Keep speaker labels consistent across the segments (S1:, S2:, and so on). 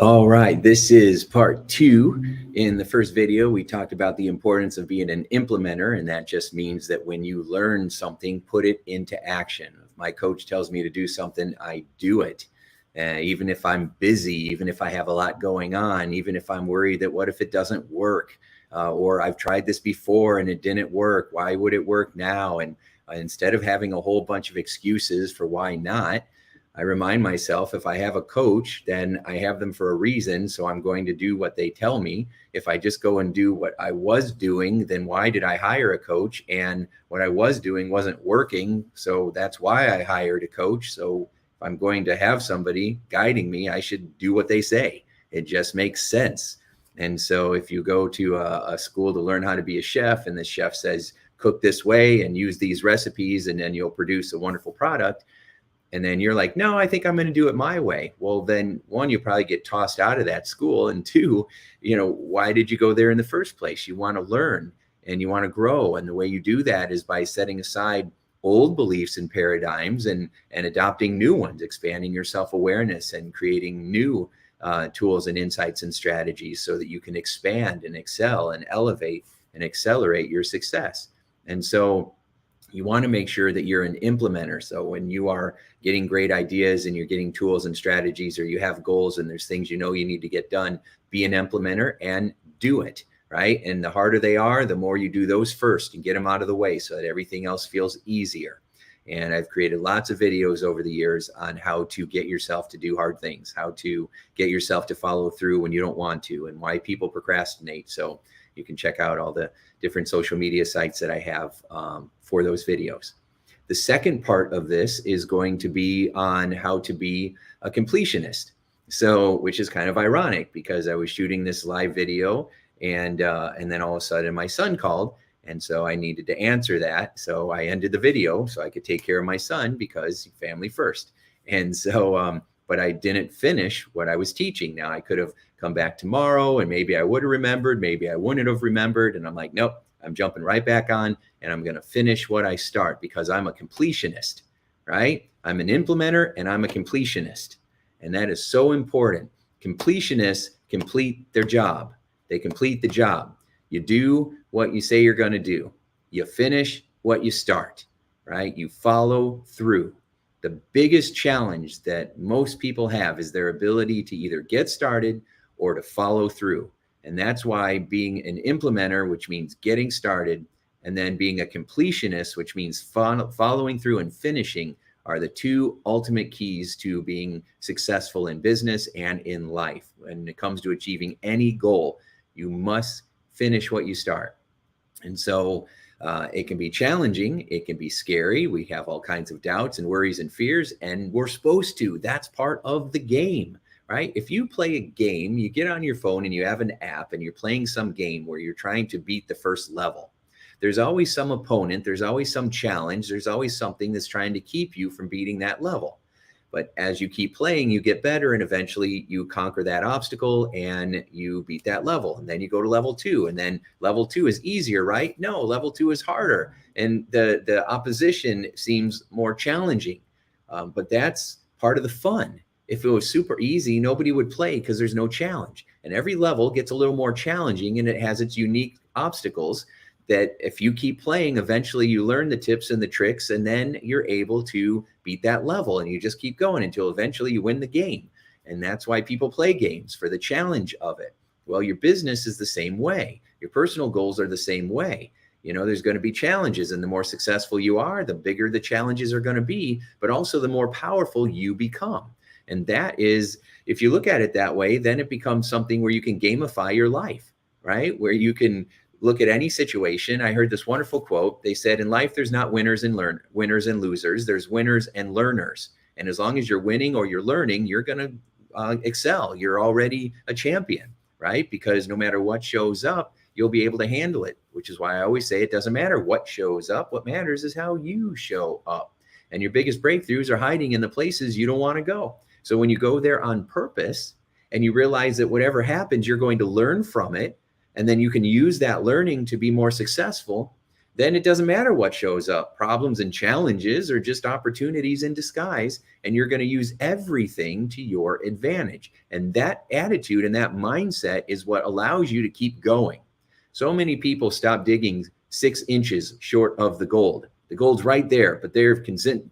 S1: All right, this is part two. In the first video, we talked about the importance of being an implementer, and that just means that when you learn something, put it into action. If my coach tells me to do something, I do it. Even if I'm busy, even if I have a lot going on, even if I'm worried that what if it doesn't work? Or I've tried this before and it didn't work. Why would it work now? And instead of having a whole bunch of excuses for why not, I remind myself if I have a coach, then I have them for a reason. So I'm going to do what they tell me. If I just go and do what I was doing, then why did I hire a coach? And what I was doing wasn't working. So that's why I hired a coach. So if I'm going to have somebody guiding me, I should do what they say. It just makes sense. And so if you go to a school to learn how to be a chef and the chef says, cook this way and use these recipes, and then you'll produce a wonderful product, and then you're like, no, I think I'm going to do it my way. Well, then one, you probably get tossed out of that school. And two, why did you go there in the first place? You want to learn and you want to grow. And the way you do that is by setting aside old beliefs and paradigms and adopting new ones, expanding your self-awareness and creating new tools and insights and strategies so that you can expand and excel and elevate and accelerate your success. And so you want to make sure that you're an implementer. So when you are getting great ideas and you're getting tools and strategies, or you have goals and there's things you need to get done, be an implementer and do it, right? And the harder they are, the more you do those first and get them out of the way so that everything else feels easier. And I've created lots of videos over the years on how to get yourself to do hard things, how to get yourself to follow through when you don't want to, and why people procrastinate. So you can check out all the different social media sites that I have for those videos. The second part of this is going to be on how to be a completionist. So, which is kind of ironic because I was shooting this live video and then all of a sudden my son called. And so I needed to answer that. So I ended the video so I could take care of my son because family first. And so, but I didn't finish what I was teaching. Now I could have come back tomorrow and maybe I would have remembered, maybe I wouldn't have remembered. And I'm like, nope, I'm jumping right back on and I'm going to finish what I start because I'm a completionist, right? I'm an implementer and I'm a completionist. And that is so important. Completionists complete their job. They complete the job. You do what you say you're going to do. You finish what you start, right? You follow through. The biggest challenge that most people have is their ability to either get started or to follow through. And that's why being an implementer, which means getting started, and then being a completionist, which means following through and finishing, are the two ultimate keys to being successful in business and in life. When it comes to achieving any goal, you must finish what you start. And so it can be challenging. It can be scary. We have all kinds of doubts and worries and fears, and we're supposed to. That's part of the game, right? If you play a game, you get on your phone and you have an app and you're playing some game where you're trying to beat the first level. There's always some opponent. There's always some challenge. There's always something that's trying to keep you from beating that level. But as you keep playing, you get better and eventually you conquer that obstacle and you beat that level. And then you go to level 2, and then level 2 is easier, right? No, level 2 is harder. And the opposition seems more challenging. But that's part of the fun. If it was super easy, nobody would play because there's no challenge. And every level gets a little more challenging and it has its unique obstacles that if you keep playing, eventually you learn the tips and the tricks, and then you're able to beat that level and you just keep going until eventually you win the game. And that's why people play games, for the challenge of it. Well, your business is the same way. Your personal goals are the same way. There's going to be challenges, and the more successful you are, the bigger the challenges are going to be, but also the more powerful you become. And that is, if you look at it that way, then it becomes something where you can gamify your life, right? Where you can look at any situation. I heard this wonderful quote. They said, in life, there's not winners and losers. There's winners and learners. And as long as you're winning or you're learning, you're going to excel. You're already a champion, right? Because no matter what shows up, you'll be able to handle it, which is why I always say it doesn't matter what shows up. What matters is how you show up. And your biggest breakthroughs are hiding in the places you don't want to go. So when you go there on purpose and you realize that whatever happens, you're going to learn from it, and then you can use that learning to be more successful, then it doesn't matter what shows up. Problems and challenges are just opportunities in disguise, and you're going to use everything to your advantage. And that attitude and that mindset is what allows you to keep going. So many people stop digging 6 inches short of the gold. The gold's right there, but they've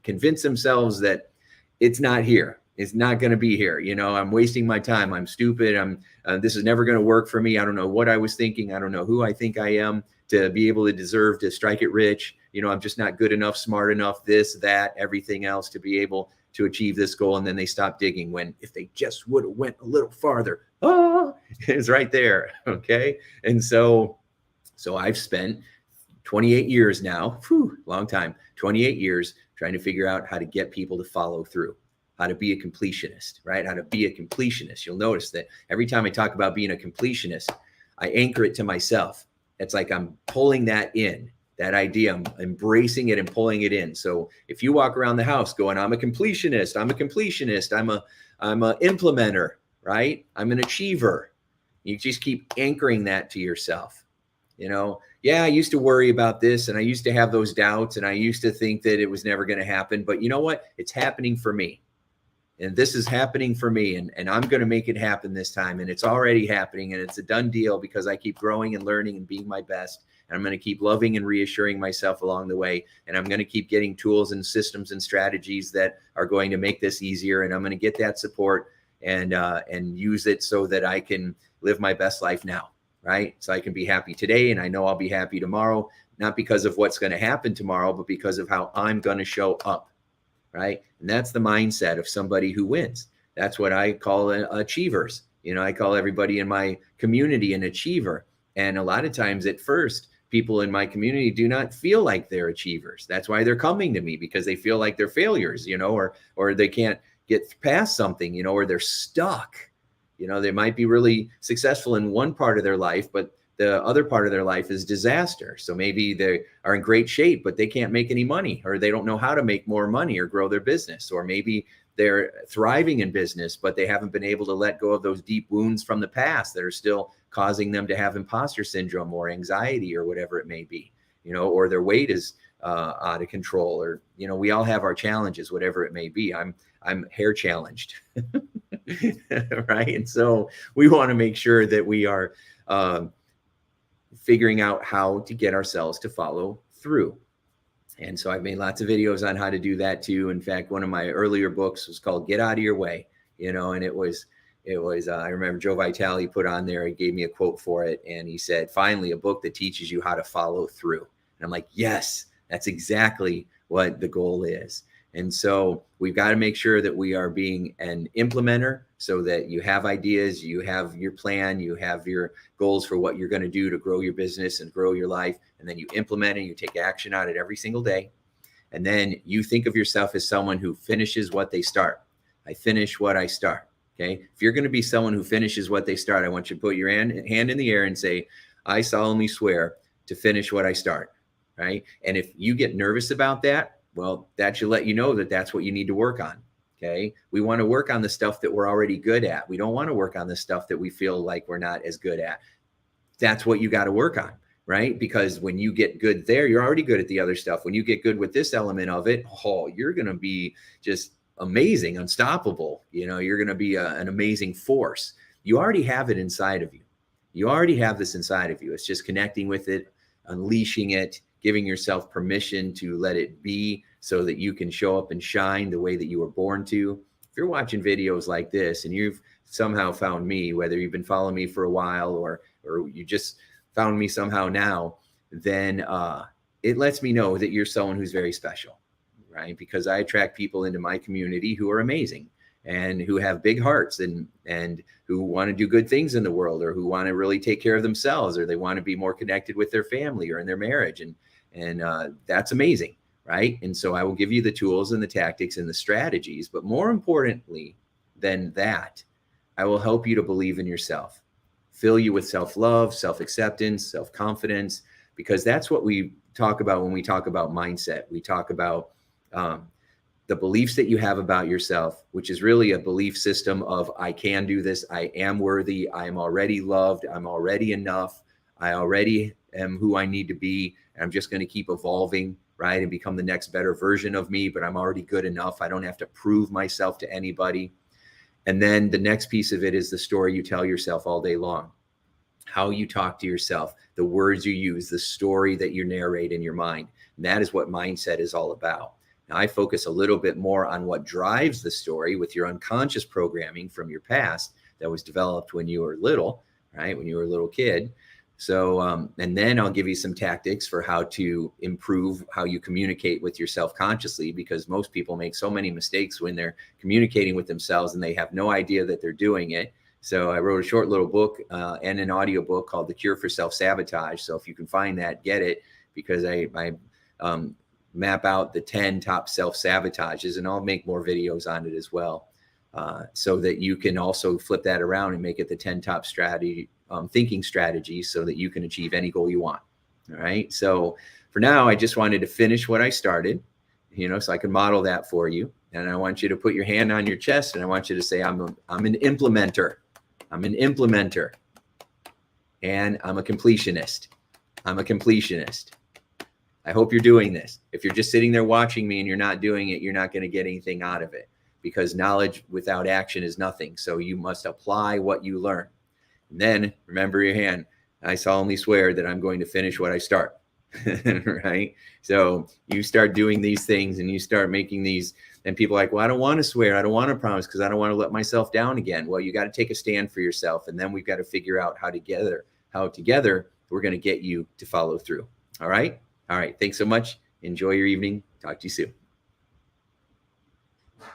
S1: convinced themselves that it's not here. It's not going to be here. I'm wasting my time. I'm stupid. This is never going to work for me. I don't know what I was thinking. I don't know who I think I am to be able to deserve to strike it rich. I'm just not good enough, smart enough, this, that, everything else to be able to achieve this goal. And then they stop digging, when if they just would have went a little farther, it's right there. Okay. And so I've spent 28 years now, long time, 28 years trying to figure out how to get people to follow through, how to be a completionist, right? How to be a completionist. You'll notice that every time I talk about being a completionist, I anchor it to myself. It's like I'm pulling that in, that idea. I'm embracing it and pulling it in. So if you walk around the house going, I'm a completionist, I'm a completionist, I'm a implementer, right? I'm an achiever. You just keep anchoring that to yourself. Yeah, I used to worry about this, and I used to have those doubts, and I used to think that it was never going to happen. But you know what? It's happening for me. And this is happening for me, and I'm going to make it happen this time. And it's already happening, and it's a done deal because I keep growing and learning and being my best. And I'm going to keep loving and reassuring myself along the way. And I'm going to keep getting tools and systems and strategies that are going to make this easier. And I'm going to get that support and use it so that I can live my best life now, right? So I can be happy today, and I know I'll be happy tomorrow, not because of what's going to happen tomorrow, but because of how I'm going to show up. Right. And that's the mindset of somebody who wins. That's what I call achievers. I call everybody in my community an achiever. And a lot of times at first, people in my community do not feel like they're achievers. That's why they're coming to me, because they feel like they're failures, or they can't get past something, or they're stuck. They might be really successful in one part of their life, but the other part of their life is disaster. So maybe they are in great shape, but they can't make any money, or they don't know how to make more money or grow their business. Or maybe they're thriving in business, but they haven't been able to let go of those deep wounds from the past that are still causing them to have imposter syndrome or anxiety or whatever it may be, or their weight is out of control, or, we all have our challenges, whatever it may be. I'm hair challenged, right? And so we want to make sure that we are, figuring out how to get ourselves to follow through. And so I've made lots of videos on how to do that too. In fact, one of my earlier books was called Get Out of Your Way, and it was I remember Joe Vitale put on there, he gave me a quote for it. And he said, finally, a book that teaches you how to follow through. And I'm like, yes, that's exactly what the goal is. And so we've got to make sure that we are being an implementer, so that you have ideas, you have your plan, you have your goals for what you're going to do to grow your business and grow your life. And then you implement it, you take action on it every single day. And then you think of yourself as someone who finishes what they start. I finish what I start. Okay. If you're going to be someone who finishes what they start, I want you to put your hand in the air and say, I solemnly swear to finish what I start. Right. And if you get nervous about that, well, that should let you know that that's what you need to work on. Okay. We want to work on the stuff that we're already good at. We don't want to work on the stuff that we feel like we're not as good at. That's what you got to work on, right? Because when you get good there, you're already good at the other stuff. When you get good with this element of it, you're going to be just amazing, unstoppable. You're going to be an amazing force. You already have it inside of you. You already have this inside of you. It's just connecting with it, unleashing it, giving yourself permission to let it be, so that you can show up and shine the way that you were born to. If you're watching videos like this and you've somehow found me, whether you've been following me for a while or you just found me somehow now, then it lets me know that you're someone who's very special, right? Because I attract people into my community who are amazing and who have big hearts and who want to do good things in the world, or who want to really take care of themselves, or they want to be more connected with their family or in their marriage. And that's amazing, right? And so I will give you the tools and the tactics and the strategies, but more importantly than that, I will help you to believe in yourself, fill you with self-love, self-acceptance, self-confidence, because that's what we talk about when we talk about mindset. We talk about the beliefs that you have about yourself, which is really a belief system of, I can do this, I am worthy, I am already loved, I'm already enough, I already am who I need to be. And I'm just going to keep evolving, right? And become the next better version of me, but I'm already good enough. I don't have to prove myself to anybody. And then the next piece of it is the story you tell yourself all day long, how you talk to yourself, the words you use, the story that you narrate in your mind. And that is what mindset is all about. Now, I focus a little bit more on what drives the story with your unconscious programming from your past that was developed when you were little, right? When you were a little kid. So, and then I'll give you some tactics for how to improve how you communicate with yourself consciously, because most people make so many mistakes when they're communicating with themselves and they have no idea that they're doing it. So I wrote a short little book and an audio book called The Cure for Self-Sabotage. So if you can find that, get it, because I map out the 10 top self-sabotages, and I'll make more videos on it as well, so that you can also flip that around and make it the 10 top thinking strategies so that you can achieve any goal you want. All right. So for now, I just wanted to finish what I started, so I can model that for you. And I want you to put your hand on your chest, and I want you to say, I'm an implementer. I'm an implementer. And I'm a completionist. I'm a completionist. I hope you're doing this. If you're just sitting there watching me and you're not doing it, you're not going to get anything out of it, because knowledge without action is nothing. So you must apply what you learn. And then remember your hand. I solemnly swear that I'm going to finish what I start. Right? So you start doing these things and you start making these, and people are like, well, I don't want to swear. I don't want to promise because I don't want to let myself down again. Well, you got to take a stand for yourself. And then we've got to figure out how together we're going to get you to follow through. All right. All right. Thanks so much. Enjoy your evening. Talk to you soon.